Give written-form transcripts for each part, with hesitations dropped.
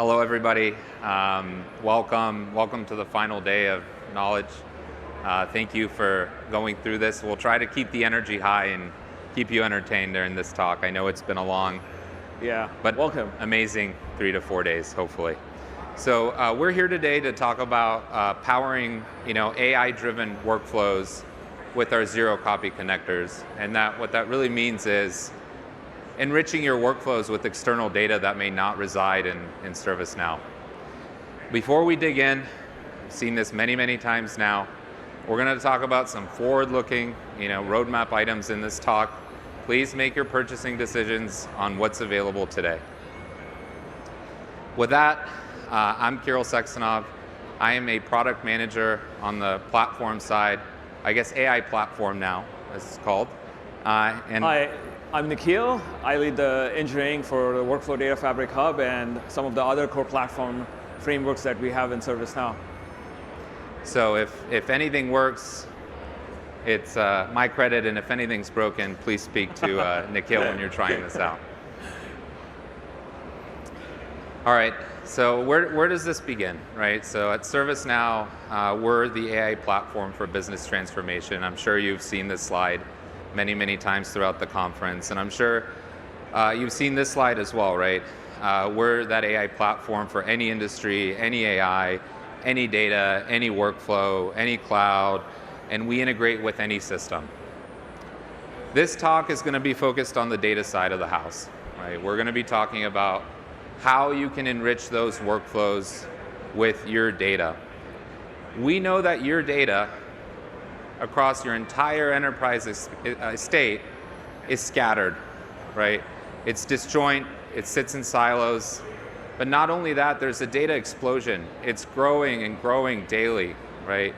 Hello, everybody. Welcome to the final day of Knowledge. Thank you for going through this. We'll try to keep the energy high and keep you entertained during this talk. I know it's been a long, but welcome. Amazing 3 to 4 days, hopefully. So we're here today to talk about powering, AI-driven workflows with our zero-copy connectors, and what that really means is enriching your workflows with external data that may not reside in ServiceNow. Before we dig in, I've seen this many times now, we're going to talk about some forward-looking, roadmap items in this talk. Please make your purchasing decisions on what's available today. With that, I'm Kirill Sextonov. I am a product manager on the platform side, I guess AI platform now, as it's called. Hi, I'm Nikhil. I lead the engineering for the Workflow Data Fabric Hub and some of the other core platform frameworks that we have in ServiceNow. So if anything works, it's my credit, and if anything's broken, please speak to Nikhil when you're trying this out. All right, so where does this begin, right? So at ServiceNow, we're the AI platform for business transformation. I'm sure you've seen this slide many times throughout the conference, and I'm sure you've seen this slide as well, right? We're that AI platform for any industry, any AI, any data, any workflow, any cloud, and we integrate with any system. This talk is going to be focused on the data side of the house, right? We're going to be talking about how you can enrich those workflows with your data. We know that your data across your entire enterprise estate is scattered, right? It's disjoint, it sits in silos, but not only that, there's a data explosion. It's growing and growing daily, right?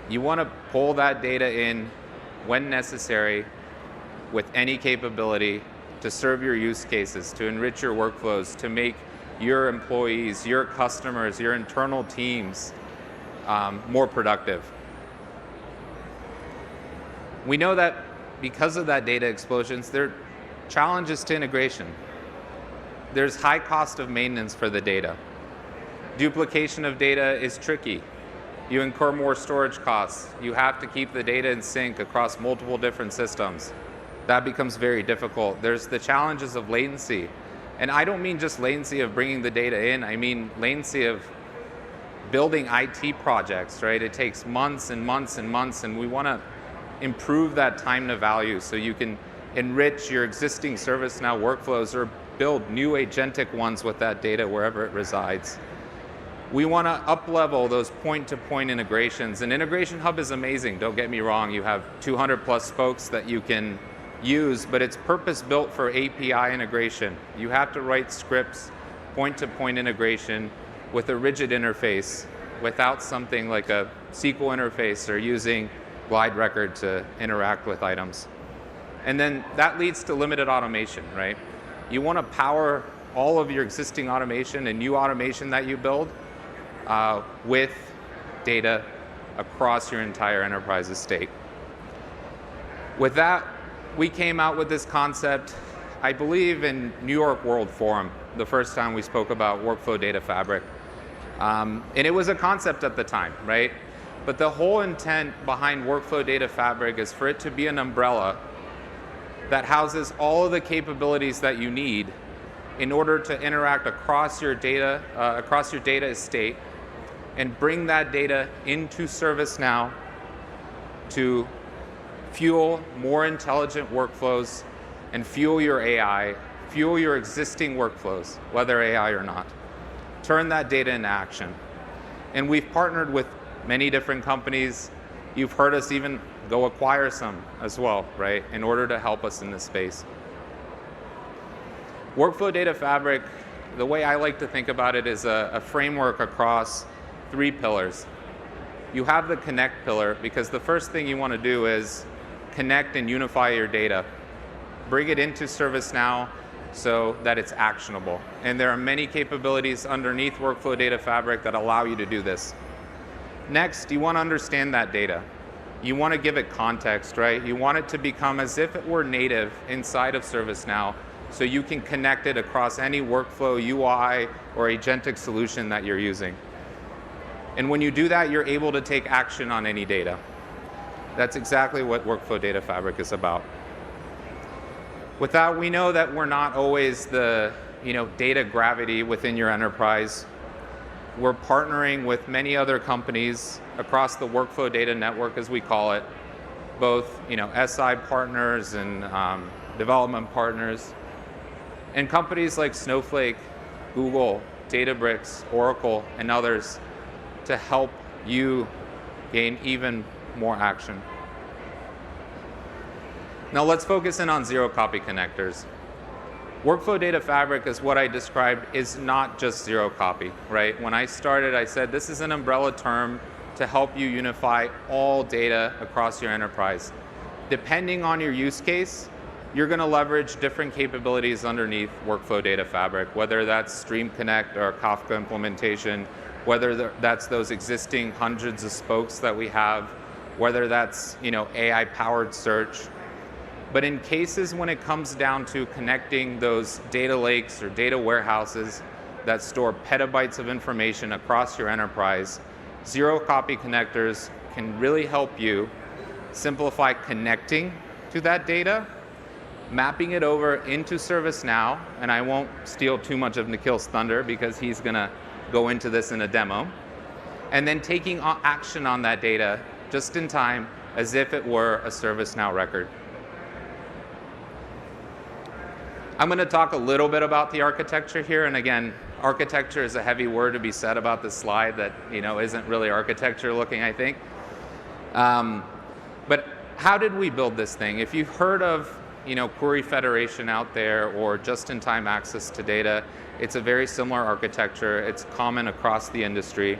You want to pull that data in when necessary with any capability to serve your use cases, to enrich your workflows, to make your employees, your customers, your internal teams more productive. We know that because of that data explosions, there are challenges to integration. There's high cost of maintenance for the data. Duplication of data is tricky. You incur more storage costs. You have to keep the data in sync across multiple different systems. That becomes very difficult. There's the challenges of latency. And I don't mean just latency of bringing the data in, I mean latency of building IT projects, right? It takes months and months and months, and we want to improve that time to value so you can enrich your existing ServiceNow workflows or build new agentic ones with that data wherever it resides. We want to up-level those point-to-point integrations. And Integration Hub is amazing, don't get me wrong. You have 200+ spokes that you can use, but it's purpose-built for API integration. You have to write scripts, point-to-point integration with a rigid interface without something like a SQL interface or using glide record to interact with items. And then that leads to limited automation, right? You want to power all of your existing automation and new automation that you build with data across your entire enterprise estate. With that, we came out with this concept, I believe, in New York World Forum, the first time we spoke about Workflow Data Fabric. And it was a concept at the time, right? But the whole intent behind Workflow Data Fabric is for it to be an umbrella that houses all of the capabilities that you need in order to interact across your data estate and bring that data into ServiceNow to fuel more intelligent workflows and fuel your AI, fuel your existing workflows, whether AI or not. Turn that data into action. And we've partnered with many different companies. You've heard us even go acquire some as well, right, in order to help us in this space. Workflow Data Fabric, the way I like to think about it, is a framework across 3 pillars. You have the connect pillar, because the first thing you want to do is connect and unify your data. Bring it into ServiceNow so that it's actionable. And there are many capabilities underneath Workflow Data Fabric that allow you to do this. Next, you want to understand that data. You want to give it context, right? You want it to become as if it were native inside of ServiceNow so you can connect it across any workflow, UI, or agentic solution that you're using. And when you do that, you're able to take action on any data. That's exactly what Workflow Data Fabric is about. With that, we know that we're not always the data gravity within your enterprise. We're partnering with many other companies across the workflow data network, as we call it, both SI partners and development partners, and companies like Snowflake, Google, Databricks, Oracle, and others to help you gain even more action. Now let's focus in on zero-copy connectors. Workflow Data Fabric, is what I described, is not just zero copy, right? When I started, I said this is an umbrella term to help you unify all data across your enterprise. Depending on your use case, you're going to leverage different capabilities underneath Workflow Data Fabric, whether that's Stream Connect or Kafka implementation, whether that's those existing hundreds of spokes that we have, whether that's AI-powered search. But in cases when it comes down to connecting those data lakes or data warehouses that store petabytes of information across your enterprise, zero-copy connectors can really help you simplify connecting to that data, mapping it over into ServiceNow, and I won't steal too much of Nikhil's thunder because he's going to go into this in a demo, and then taking action on that data just in time as if it were a ServiceNow record. I'm going to talk a little bit about the architecture here, and again, architecture is a heavy word to be said about this slide that isn't really architecture looking, I think. But how did we build this thing? If you've heard of query federation out there or just-in-time access to data, it's a very similar architecture. It's common across the industry.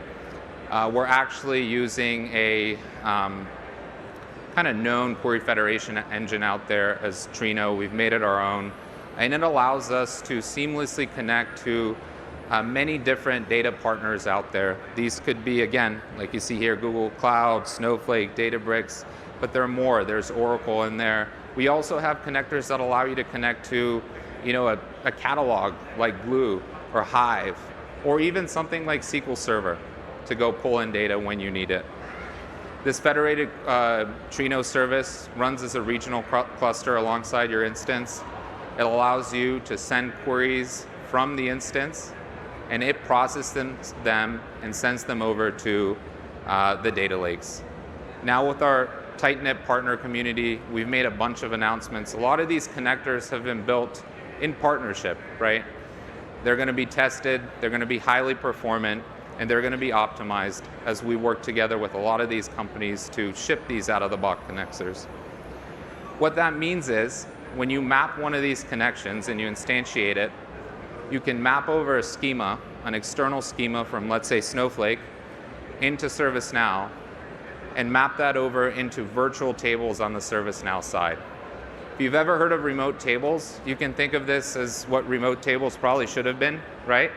We're actually using a kind of known query federation engine out there as Trino. We've made it our own. And it allows us to seamlessly connect to many different data partners out there. These could be, again, like you see here, Google Cloud, Snowflake, Databricks, but there are more. There's Oracle in there. We also have connectors that allow you to connect to a catalog like Glue or Hive, or even something like SQL Server to go pull in data when you need it. This federated Trino service runs as a regional cluster alongside your instance. It allows you to send queries from the instance, and it processes them and sends them over to the data lakes. Now with our tight-knit partner community, we've made a bunch of announcements. A lot of these connectors have been built in partnership, right? They're going to be tested, they're going to be highly performant, and they're going to be optimized as we work together with a lot of these companies to ship these out-of-the-box connectors. What that means is, when you map one of these connections and you instantiate it, you can map over a schema, an external schema from, let's say, Snowflake, into ServiceNow, and map that over into virtual tables on the ServiceNow side. If you've ever heard of remote tables, you can think of this as what remote tables probably should have been, right?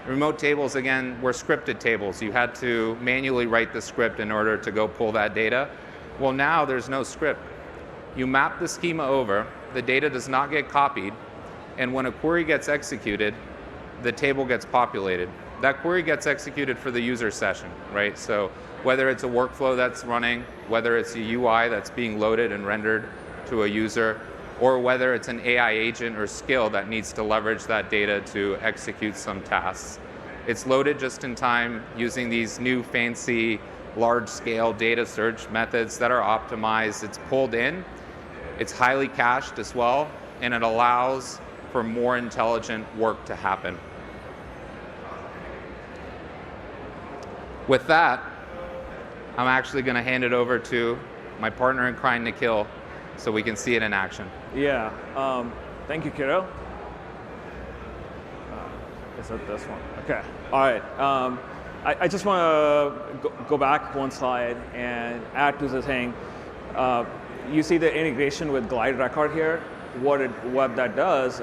Remote tables, again, were scripted tables. You had to manually write the script in order to go pull that data. Well, now there's no script. You map the schema over, the data does not get copied, and when a query gets executed, the table gets populated. That query gets executed for the user session, right? So whether it's a workflow that's running, whether it's a UI that's being loaded and rendered to a user, or whether it's an AI agent or skill that needs to leverage that data to execute some tasks. It's loaded just in time using these new fancy large-scale data search methods that are optimized. It's pulled in. It's highly cached as well, and it allows for more intelligent work to happen. With that, I'm actually going to hand it over to my partner in crime, Nikhil, so we can see it in action. Yeah, thank you, Kiro. Is it this one? Okay, all right. I just want to go back one slide and add to the thing. You see the integration with Glide Record here. What that does,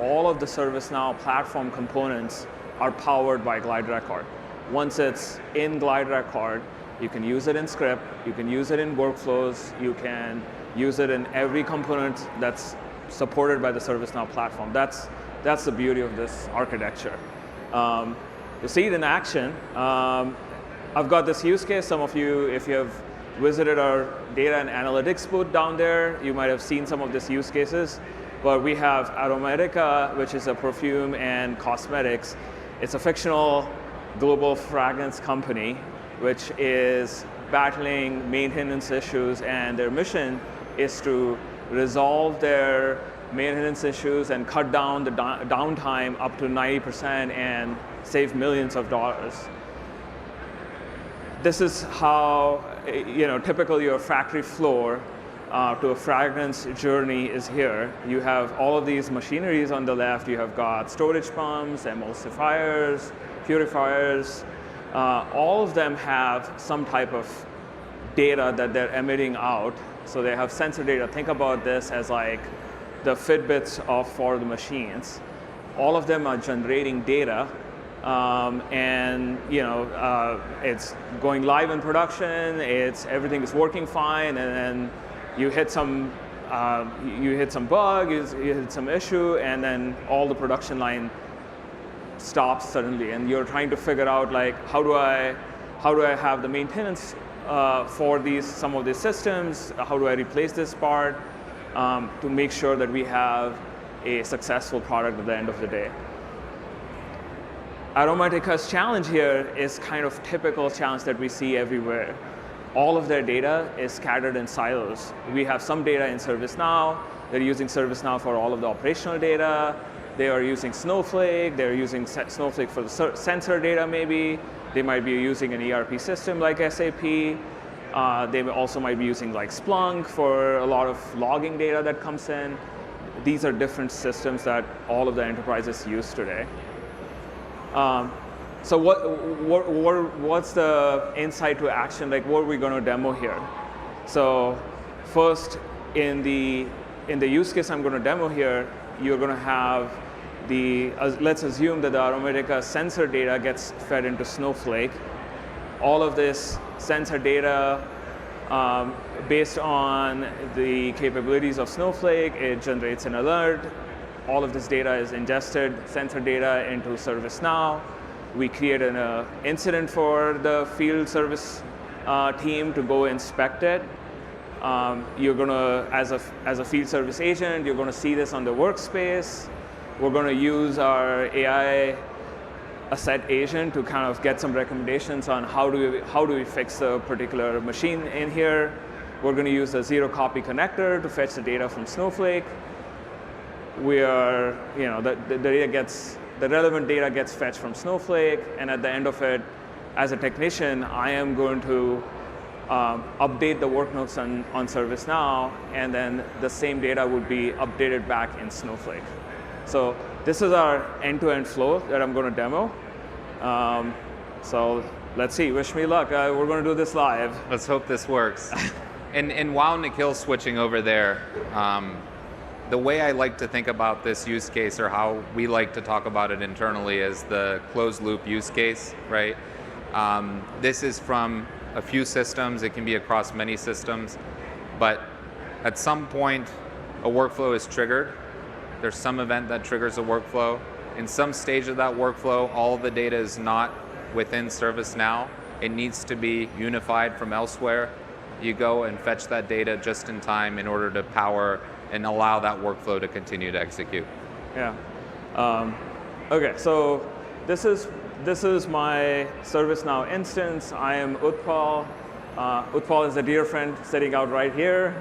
all of the ServiceNow platform components are powered by Glide Record. Once it's in Glide Record, you can use it in script, you can use it in workflows, you can use it in every component that's supported by the ServiceNow platform. That's the beauty of this architecture. To see it in action, I've got this use case. Some of you, if you have visited our data and analytics booth down there, you might have seen some of these use cases. But we have Aromatica, which is a perfume and cosmetics. It's a fictional global fragrance company, which is battling maintenance issues, and their mission is to resolve their maintenance issues and cut down the downtime up to 90% and save millions of dollars. This is how, typical your factory floor to a fragrance journey is here. You have all of these machineries on the left. You have got storage pumps, emulsifiers, purifiers. All of them have some type of data that they're emitting out. So they have sensor data. Think about this as like the Fitbits for the machines. All of them are generating data, and it's going live in production. Everything is working fine, and then you hit some bug, you hit some issue, and then all the production line stops suddenly, and you're trying to figure out like how do I have the maintenance for some of these systems? How do I replace this part to make sure that we have a successful product at the end of the day? Aromatica's challenge here is kind of typical challenge that we see everywhere. All of their data is scattered in silos. We have some data in ServiceNow. They're using ServiceNow for all of the operational data. They are using Snowflake. They're using Snowflake for the sensor data maybe. They might be using an ERP system like SAP. They also might be using like Splunk for a lot of logging data that comes in. These are different systems that all of the enterprises use today. So what's the insight to action? Like, what are we going to demo here? So first, in the use case I'm going to demo here, you're going to have let's assume that the Aromatica sensor data gets fed into Snowflake. All of this sensor data, based on the capabilities of Snowflake, it generates an alert. All of this data is ingested, sensor data, into ServiceNow. We create an incident for the field service team to go inspect it. You're going to, as a field service agent, you're going to see this on the workspace. We're going to use our AI asset agent to kind of get some recommendations on how do we fix a particular machine in here. We're going to use a zero copy connector to fetch the data from Snowflake. The relevant data gets fetched from Snowflake, and at the end of it, as a technician, I am going to update the work notes on ServiceNow, and then the same data would be updated back in Snowflake. So this is our end-to-end flow that I'm going to demo. So let's see. Wish me luck. We're going to do this live. Let's hope this works. And while Nikhil's switching over there, the way I like to think about this use case, or how we like to talk about it internally, is the closed loop use case, right? This is from a few systems. It can be across many systems. But at some point, a workflow is triggered. There's some event that triggers a workflow. In some stage of that workflow, all the data is not within ServiceNow. It needs to be unified from elsewhere. You go and fetch that data just in time in order to power and allow that workflow to continue to execute. Yeah. Okay, so this is my ServiceNow instance. I am Utpal. Utpal is a dear friend sitting out right here.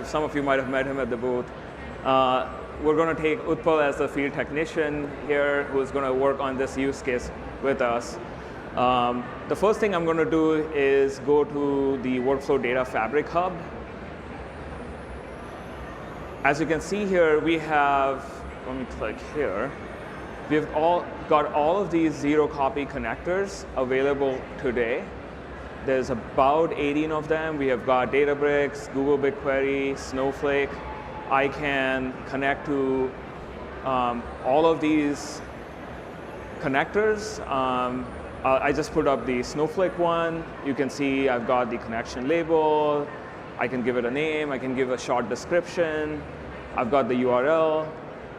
Some of you might have met him at the booth. We're going to take Utpal as the field technician here, who's going to work on this use case with us. The first thing I'm going to do is go to the Workflow Data Fabric Hub. As you can see here, we have, let me click here. We've got all of these zero copy connectors available today. There's about 18 of them. We have got Databricks, Google BigQuery, Snowflake. I can connect to all of these connectors. I just put up the Snowflake one. You can see I've got the connection label. I can give it a name. I can give a short description. I've got the URL,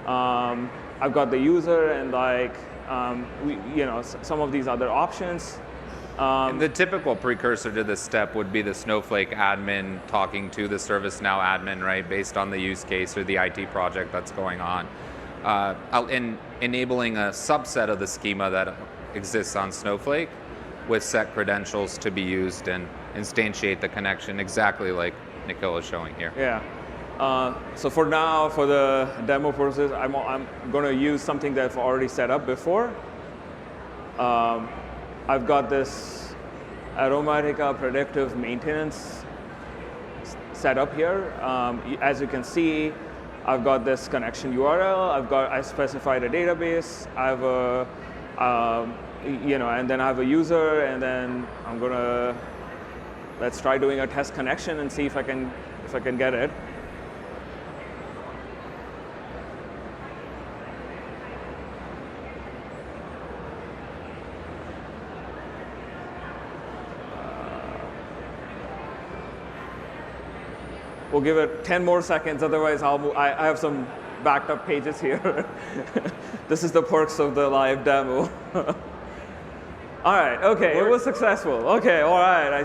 I've got the user, and like some of these other options. And the typical precursor to this step would be the Snowflake admin talking to the ServiceNow admin, right, based on the use case or the IT project that's going on, and enabling a subset of the schema that exists on Snowflake with set credentials to be used and instantiate the connection exactly like Nikhil is showing here. Yeah. So for now, for the demo purposes, I'm going to use something that I've already set up before. I've got this Aromatica predictive maintenance set up here. As you can see, I've got this connection URL. I specified a database. I have a and then I have a user, and then let's try doing a test connection and see if I can get it. We'll give it 10 more seconds, otherwise I have some backed up pages here. This is the perks of the live demo. All right, okay, it was successful. Okay, all right.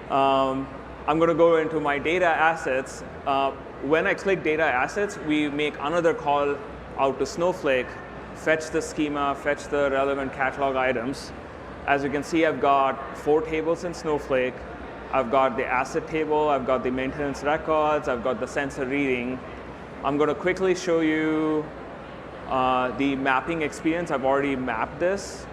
I'm going to go into my data assets. When I click data assets, we make another call out to Snowflake, fetch the schema, fetch the relevant catalog items. As you can see, I've got 4 tables in Snowflake. I've got the asset table, I've got the maintenance records, I've got the sensor reading. I'm going to quickly show you the mapping experience. I've already mapped this.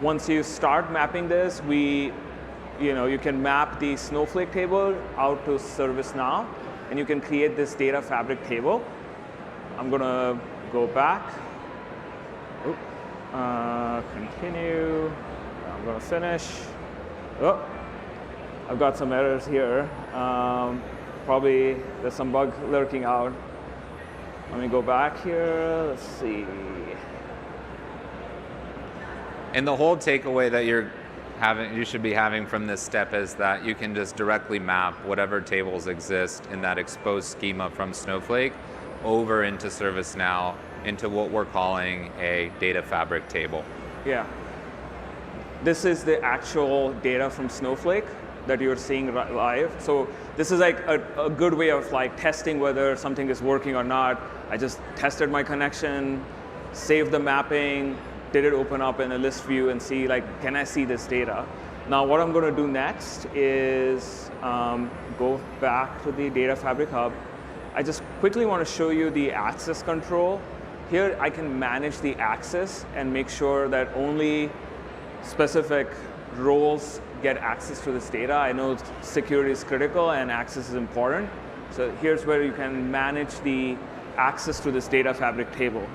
Once you start mapping this, you can map the Snowflake table out to ServiceNow, and you can create this data fabric table. I'm going to go back. Continue. I'm going to finish. Oh. I've got some errors here. Probably there's some bug lurking out. Let me go back here. Let's see. And the whole takeaway that you should be having from this step is that you can just directly map whatever tables exist in that exposed schema from Snowflake over into ServiceNow into what we're calling a data fabric table. Yeah. This is the actual data from Snowflake that you're seeing live. So this is like a good way of like testing whether something is working or not. I just tested my connection, saved the mapping, did it open up in a list view and see like, can I see this data? Now what I'm going to do next is go back to the Data Fabric Hub. I just quickly want to show you the access control. Here I can manage the access and make sure that only specific roles get access to this data. I know security is critical and access is important. So here's where you can manage the access to this data fabric table.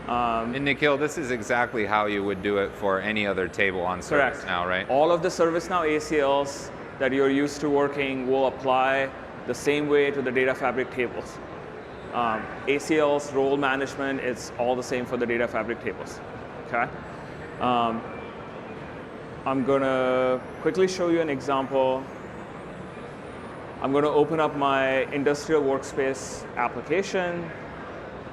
And Nikhil, this is exactly how you would do it for any other table on ServiceNow, right? All of the ServiceNow ACLs that you're used to working will apply the same way to the data fabric tables. ACLs, role management, it's all the same for the data fabric tables. Okay. I'm going to quickly show you an example. I'm going to open up my industrial workspace application.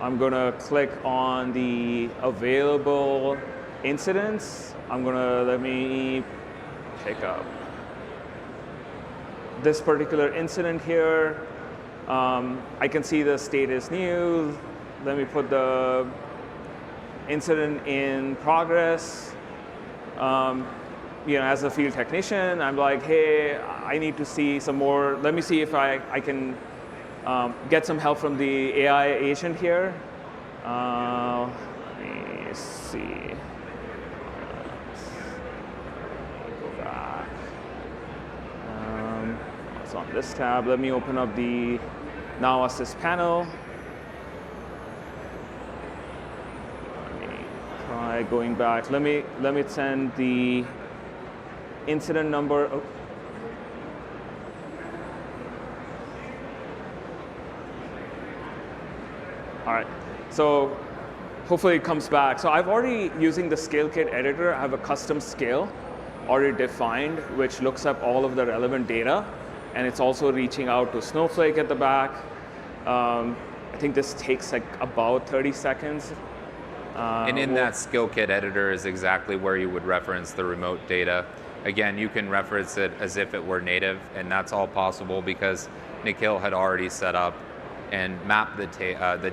I'm going to click on the available incidents. Let me pick up this particular incident here. I can see the state is new. Let me put the incident in progress. As a field technician, I'm like, hey, I need to see some more. Let me see if I can get some help from the AI agent here. Let me see. Go back. It's on this tab. Let me open up the Now Assist panel. Let me try going back. Let me send the incident number. Oh. All right, so hopefully it comes back. So I've already, using the scale kit editor, I have a custom scale already defined, which looks up all of the relevant data. And it's also reaching out to Snowflake at the back. I think this takes like about 30 seconds. And in that skill kit editor is exactly where you would reference the remote data. Again, you can reference it as if it were native, and that's all possible because Nikhil had already set up and mapped the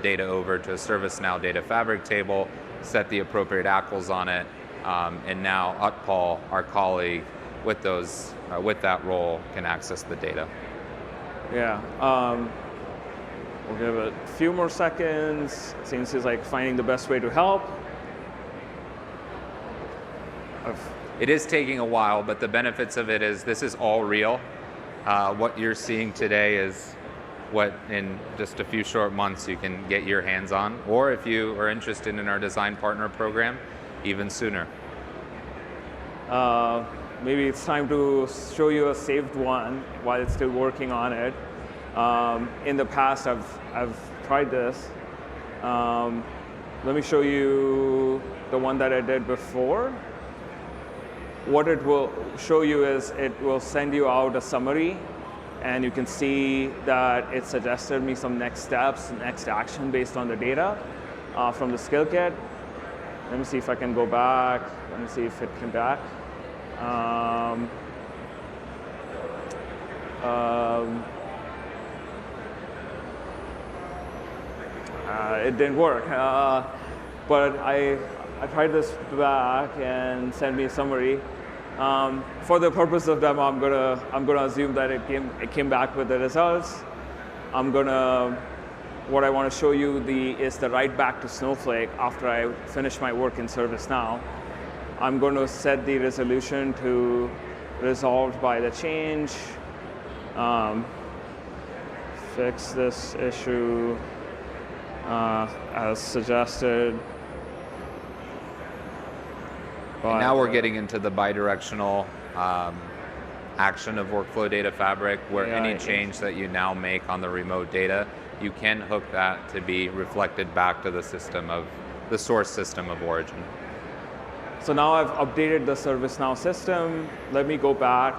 data over to a ServiceNow data fabric table, set the appropriate ACLs on it, and now Utpal, our colleague, with that role, can access the data. Yeah. We'll give it a few more seconds. Seems he's like finding the best way to help. It is taking a while, but the benefits of it is this is all real. What you're seeing today is what in just a few short months you can get your hands on, or if you are interested in our design partner program, even sooner. Maybe it's time to show you a saved one while it's still working on it. In the past, I've tried this. Let me show you the one that I did before. What it will show you is it will send you out a summary, and you can see that it suggested me some next steps, next action based on the data from the skill kit. Let me see if I can go back. Let me see if it came back. It didn't work, but I tried this back and sent me a summary. For the purpose of demo, I'm gonna assume that it came back with the results. What I want to show you is the write back to Snowflake after I finish my work in ServiceNow. I'm going to set the resolution to resolved by the change. Fix this issue as suggested. And now we're getting into the bidirectional action of Workflow Data Fabric, where any change that you now make on the remote data, you can hook that to be reflected back to the source system of origin. So now I've updated the ServiceNow system. Let me go back.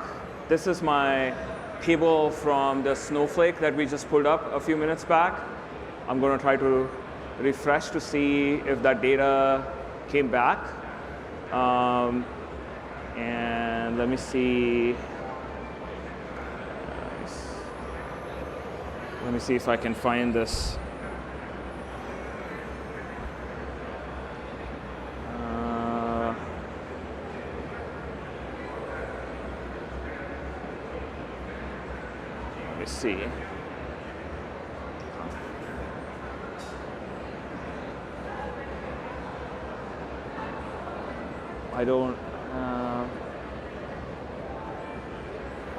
This is my table from the Snowflake that we just pulled up a few minutes back. I'm going to try to refresh to see if that data came back. And let me see. Let me see if I can find this. Let me see.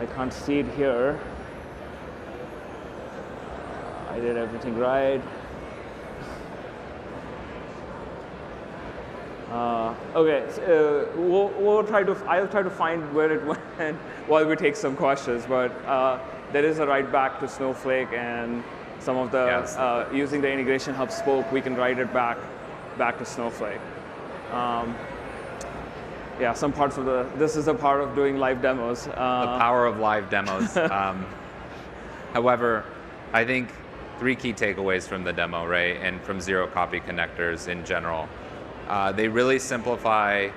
I can't see it here. I did everything right. Okay, so I'll try to find where it went while we take some questions. But there is a write back to Snowflake, and some of the using the integration hub spoke, we can write it back to Snowflake. Yeah, some parts of this is a part of doing live demos. The power of live demos. However, I think 3 key takeaways from the demo, right, and from zero copy connectors in general. They really simplify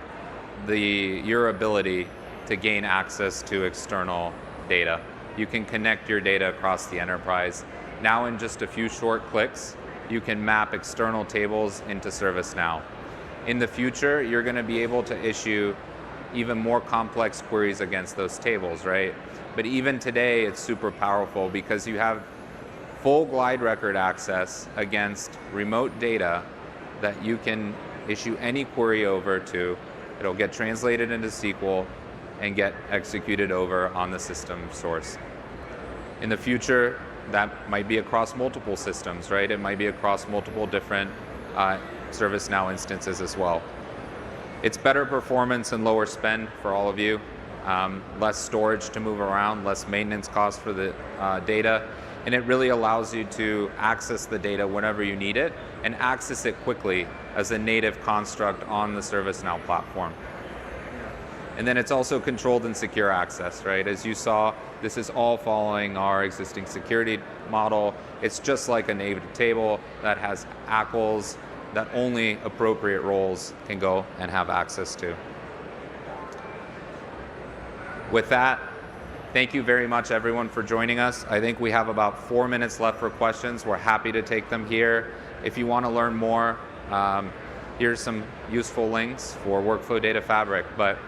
your ability to gain access to external data. You can connect your data across the enterprise. Now in just a few short clicks, you can map external tables into ServiceNow. In the future, you're going to be able to issue even more complex queries against those tables, right? But even today, it's super powerful because you have full glide record access against remote data that you can issue any query over to. It'll get translated into SQL and get executed over on the system source. In the future, that might be across multiple systems, right? It might be across multiple different ServiceNow instances as well. It's better performance and lower spend for all of you. Less storage to move around, less maintenance costs for the data, and it really allows you to access the data whenever you need it and access it quickly as a native construct on the ServiceNow platform. And then it's also controlled and secure access, right? As you saw, this is all following our existing security model. It's just like a native table that has ACLs that only appropriate roles can go and have access to. With that, thank you very much, everyone, for joining us. I think we have about 4 minutes left for questions. We're happy to take them here. If you want to learn more, here's some useful links for Workflow Data Fabric. But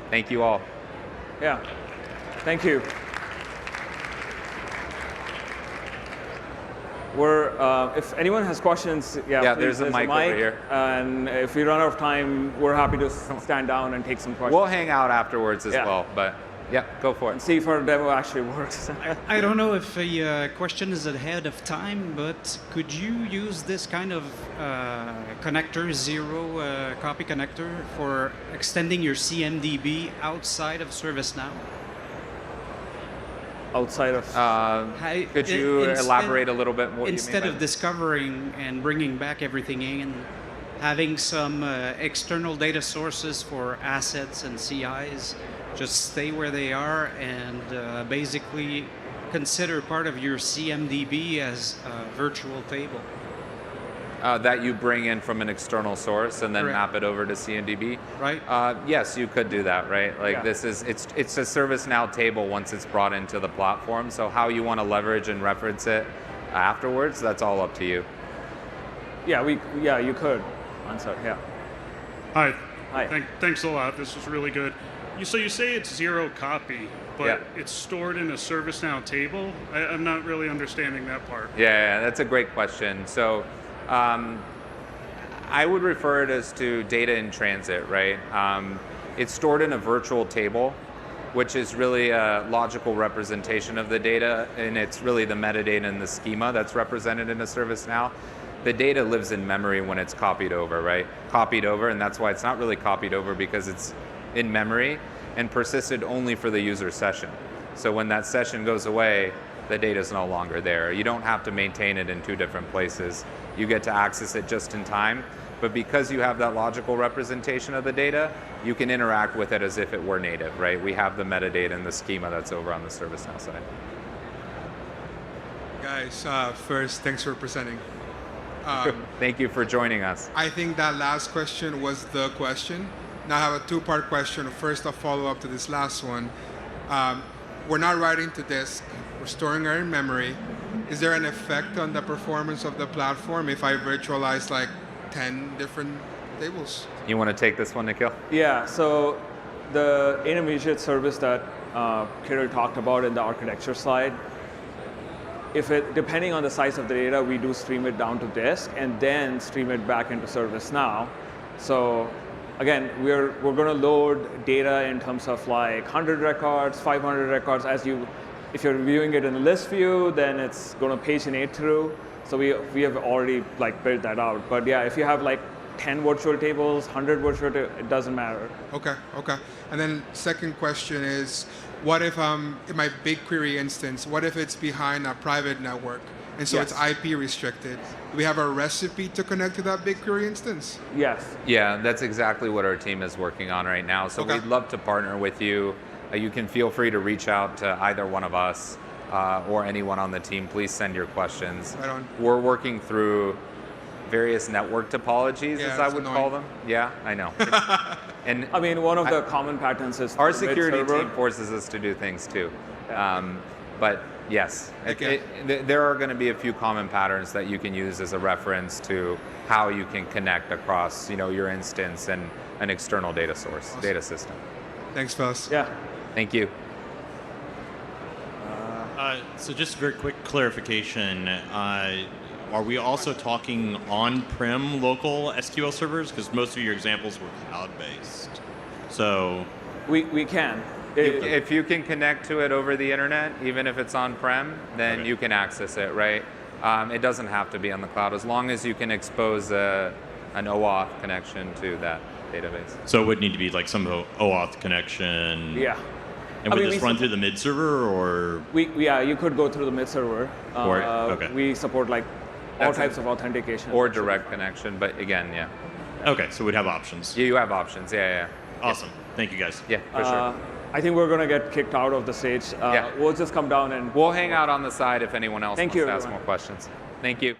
thank you all. Yeah, thank you. If anyone has questions, Yeah, please, there's a mic over here. And if we run out of time, we're happy to stand down and take some questions. We'll hang out afterwards as Yeah. well, but yeah, go for And it. see if our demo actually works. I don't know if a question is ahead of time, but could you use this kind of connector, zero copy connector, for extending your CMDB outside of ServiceNow? Outside of... Could you elaborate a little bit more? Instead of discovering and bringing back everything in, having some external data sources for assets and CIs just stay where they are and basically consider part of your CMDB as a virtual table. That you bring in from an external source and then Correct. map it over to CMDB. Right. Yes, you could do that, right? Like Yeah. this is it's a ServiceNow table once it's brought into the platform. So how you want to leverage and reference it afterwards, that's all up to you. Yeah, you could answer, yeah. Hi. Hi. Thanks a lot. This is really good. So you say it's zero copy, but Yeah. it's stored in a ServiceNow table? I'm not really understanding that part. Yeah, that's a great question. So I would refer it as to data in transit, right? It's stored in a virtual table, which is really a logical representation of the data, and it's really the metadata and the schema that's represented in a ServiceNow. The data lives in memory when it's copied over, right? Copied over, and that's why it's not really copied over, because it's in memory and persisted only for the user session. So when that session goes away, the data is no longer there. You don't have to maintain it in two different places. You get to access it just in time, but because you have that logical representation of the data, you can interact with it as if it were native, right? We have the metadata and the schema that's over on the ServiceNow side. Guys, first, thanks for presenting. Thank you for joining us. I think that last question was the question. Now I have a two-part question. First, a follow-up to this last one. We're not writing to disk. We're storing our in memory. Is there an effect on the performance of the platform if I virtualize like 10 different tables? You want to take this one, Nikhil? Yeah, so the intermediate service that Kirill talked about in the architecture slide, depending on the size of the data, we do stream it down to disk and then stream it back into ServiceNow. So again, we're going to load data in terms of like 100 records, 500 records. If you're viewing it in the list view, then it's going to paginate through. So we have already like built that out. But yeah, if you have like 10 virtual tables, 100 virtual tables, it doesn't matter. Okay. And then second question is, what if in my BigQuery instance, what if it's behind a private network? And so Yes. it's IP restricted. Do we have a recipe to connect to that BigQuery instance? Yes. Yeah, that's exactly what our team is working on right now. So Okay. we'd love to partner with you. You can feel free to reach out to either one of us or anyone on the team. Please send your questions. Right on. We're working through various network topologies, Yeah, as I it's would annoying. call them. Yeah, I know. And I mean, one of the common patterns is our the security mid-server. team forces us to do things too. Yeah. But yes, Okay. there are going to be a few common patterns that you can use as a reference to how you can connect across, your instance and an external data source, Awesome. data system. Thanks, fellas. Yeah. Thank you. So just a very quick clarification. Are we also talking on-prem local SQL servers? Because most of your examples were cloud-based. So We can. If you can connect to it over the internet, even if it's on-prem, then Okay. you can access it, right? It doesn't have to be on the cloud, as long as you can expose an OAuth connection to that database. So it would need to be like some OAuth connection. Yeah. And I would mean, this we run sup- through the mid server or? You could go through the mid server. Okay. We support like all That's types of authentication. Or direct connection, but again, yeah. Okay, so we'd have options. You have options, yeah. Awesome. Thank you, guys. Yeah, for sure. I think we're going to get kicked out of the stage. Yeah. We'll just come down and... We'll hang out on the side if anyone else Thank wants you, to ask everyone. more questions. Thank you.